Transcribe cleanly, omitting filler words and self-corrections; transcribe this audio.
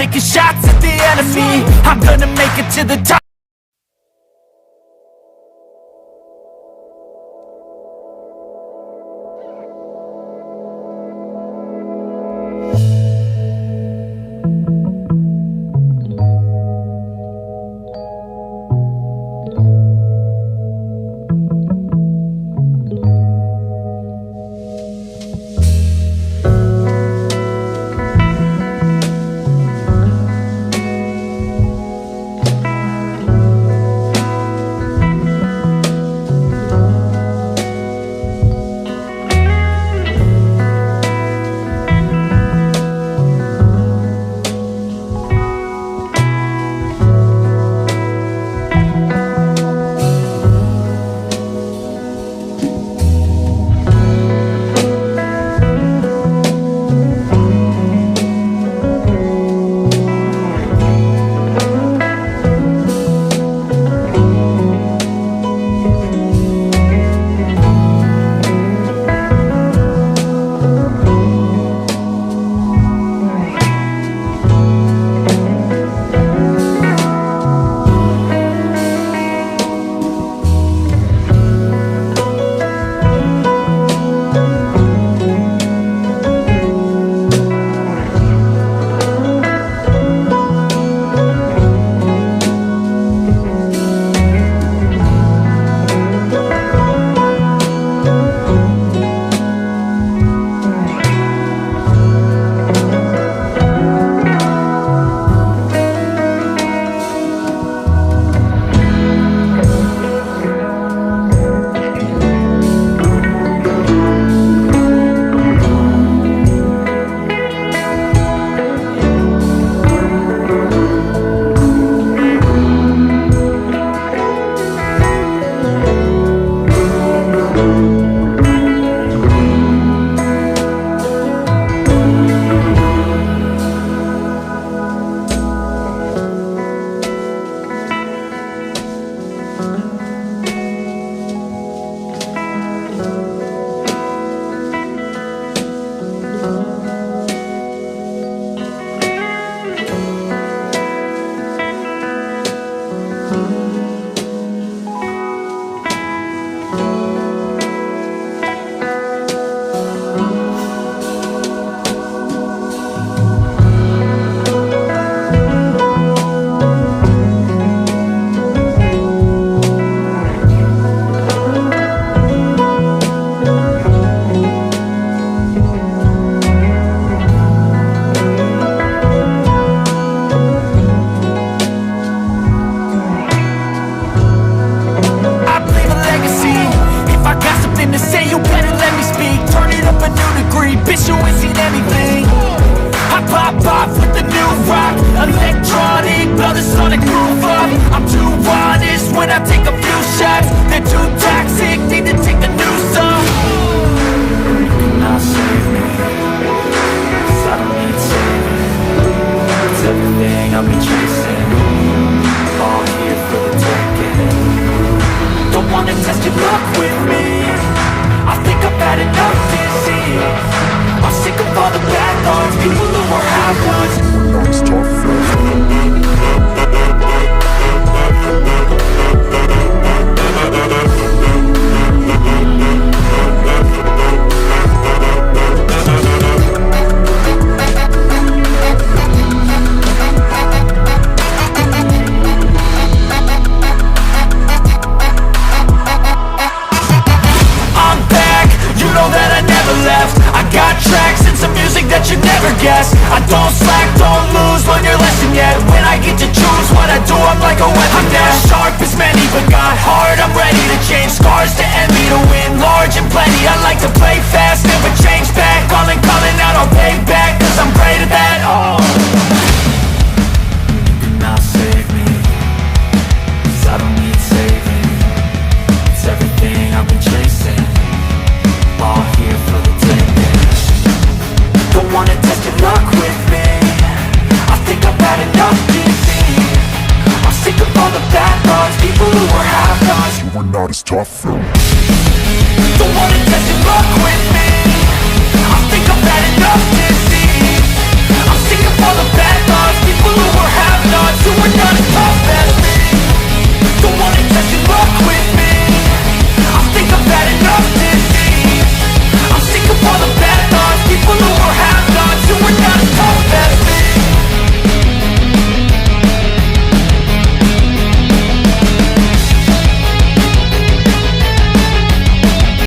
taking shots at the enemy. I'm gonna make it to the top. I don't slack, don't lose, learn your lesson yet. When I get to choose what I do, I'm like a weapon. I'm not sharp as many, but got heart, I'm ready to change. Scars to envy, to win large and plenty. I like to play fast, never change back. Calling out, I'll pay back, cause I'm great at that. Oh, you cannot save me, cause I don't need saving. It's everything I've been chasing, all here for the taking. Don't wanna test your luck with me, I think I've had enough defeat. I'm sick of all the bad thoughts, people who are half-nots. You were not as tough though. Don't wanna test your luck with me,